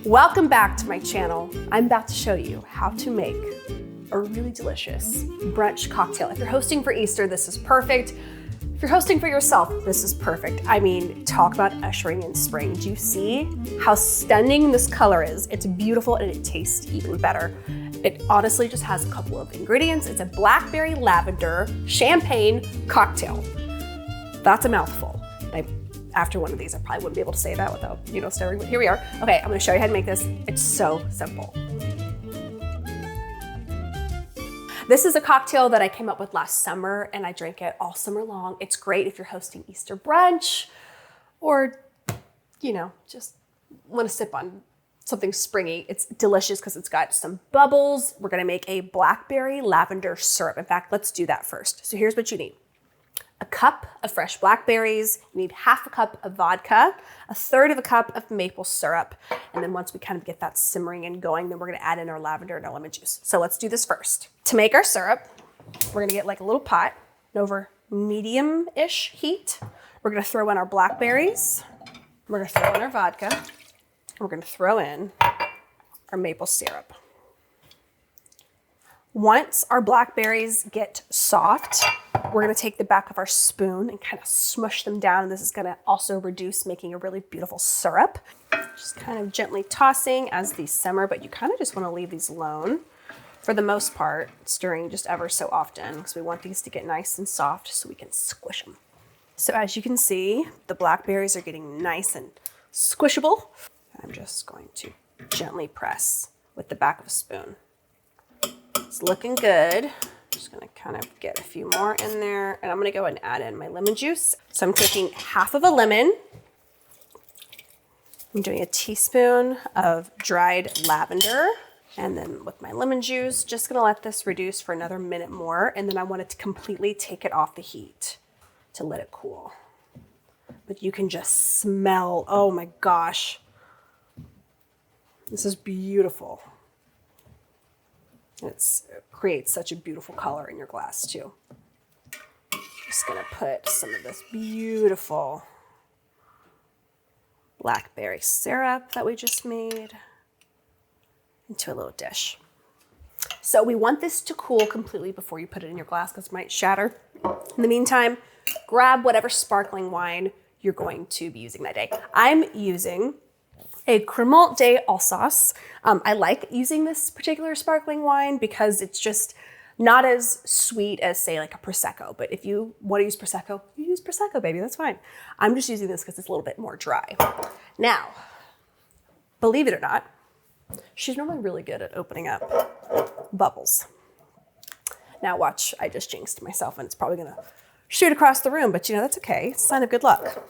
Welcome back to my channel. I'm about to show you how to make a really delicious brunch cocktail. If you're hosting for Easter, this is perfect. If you're hosting for yourself, this is perfect. I mean, talk about ushering in spring. Do you see how stunning this color is? It's beautiful and it tastes even better. It honestly just has a couple of ingredients. It's a blackberry lavender champagne cocktail. That's a mouthful. After one of these, I probably wouldn't be able to say that without, staring, but here we are. Okay, I'm gonna show you how to make this. It's so simple. This is a cocktail that I came up with last summer and I drank it all summer long. It's great if you're hosting Easter brunch or, just wanna sip on something springy. It's delicious because it's got some bubbles. We're gonna make a blackberry lavender syrup. In fact, let's do that first. So here's what you need. A cup of fresh blackberries, you need half a cup of vodka, a third of a cup of maple syrup, and then once we kind of get that simmering and going, then we're gonna add in our lavender and our lemon juice. So let's do this first. To make our syrup, we're gonna get like a little pot over medium-ish heat. We're gonna throw in our blackberries, we're gonna throw in our vodka, and we're gonna throw in our maple syrup. Once our blackberries get soft, we're gonna take the back of our spoon and kind of smush them down. This is gonna also reduce, making a really beautiful syrup. Just kind of gently tossing as these simmer, but you kind of just wanna leave these alone. For the most part, stirring just ever so often because we want these to get nice and soft so we can squish them. So as you can see, the blackberries are getting nice and squishable. I'm just going to gently press with the back of a spoon. It's looking good. Just gonna kind of get a few more in there, and I'm gonna go and add in my lemon juice. So I'm taking half of a lemon. I'm doing a teaspoon of dried lavender, and then with my lemon juice, just gonna let this reduce for another minute more, and then I want it to completely take it off the heat to let it cool. But you can just smell, oh my gosh. This is beautiful. It creates such a beautiful color in your glass too. Just gonna put some of this beautiful blackberry syrup that we just made into a little dish. So we want this to cool completely before you put it in your glass because it might shatter. In the meantime, grab whatever sparkling wine you're going to be using that day. I'm using a Cremant d'Alsace. I like using this particular sparkling wine because it's just not as sweet as, say, like a Prosecco. But if you want to use Prosecco, you use Prosecco, baby, that's fine. I'm just using this because it's a little bit more dry. Now, believe it or not, she's normally really good at opening up bubbles. Now watch, I just jinxed myself and it's probably gonna shoot across the room, but that's okay. It's a sign of good luck.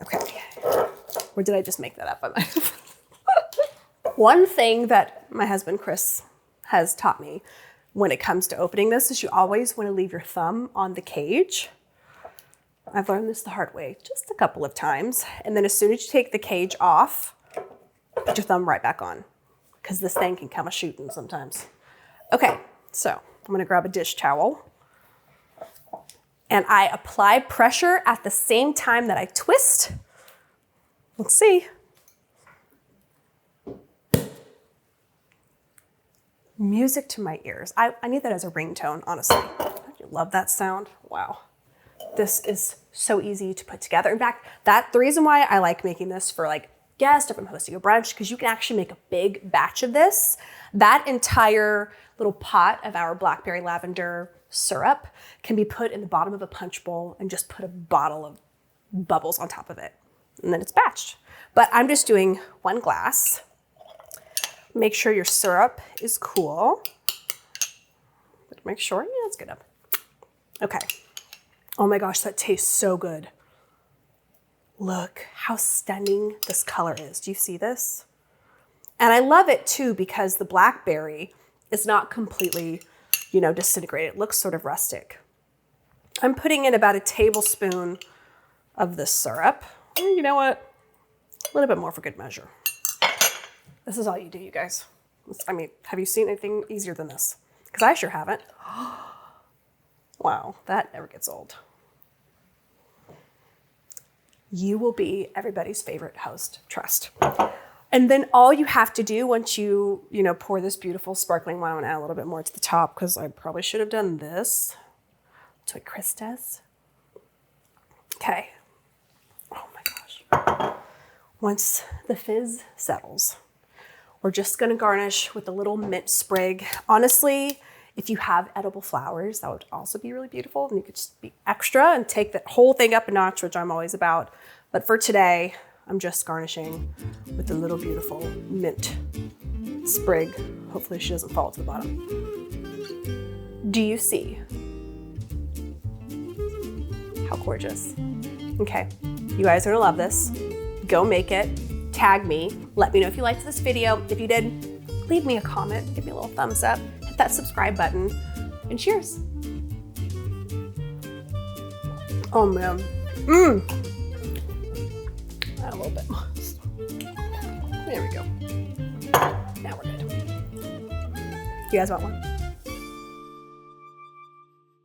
Okay. Or did I just make that up? One thing that my husband, Chris, has taught me when it comes to opening this is you always want to leave your thumb on the cage. I've learned this the hard way just a couple of times. And then as soon as you take the cage off, put your thumb right back on because this thing can come a-shooting sometimes. Okay, so I'm going to grab a dish towel and I apply pressure at the same time that I twist. Let's see. Music to my ears. I need that as a ringtone, honestly. Don't you love that sound? Wow. This is so easy to put together. In fact, the reason why I like making this for like guests, if I'm hosting a brunch, because you can actually make a big batch of this. That entire little pot of our blackberry lavender syrup can be put in the bottom of a punch bowl and just put a bottle of bubbles on top of it. And then it's batched. But I'm just doing 1 glass. Make sure your syrup is cool. But make sure, yeah, it's good up. Okay. Oh my gosh, that tastes so good. Look how stunning this color is. Do you see this? And I love it too because the blackberry is not completely, disintegrated. It looks sort of rustic. I'm putting in about a tablespoon of this syrup. You know what? A little bit more for good measure. This is all you do, you guys. Have you seen anything easier than this? Because I sure haven't. Wow, that never gets old. You will be everybody's favorite host, trust. And then all you have to do once you pour this beautiful sparkling wine, I'm gonna add a little bit more to the top because I probably should have done this. That's what Chris does. Okay. Oh my gosh. Once the fizz settles, we're just gonna garnish with a little mint sprig. Honestly, if you have edible flowers, that would also be really beautiful. And you could just be extra and take that whole thing up a notch, which I'm always about. But for today, I'm just garnishing with a little beautiful mint sprig. Hopefully she doesn't fall to the bottom. Do you see how gorgeous? Okay, you guys are gonna love this. Go make it, tag me, let me know if you liked this video. If you did, leave me a comment, give me a little thumbs up, hit that subscribe button, and cheers. Oh man, add a little bit more. There we go. Now we're good. You guys want one?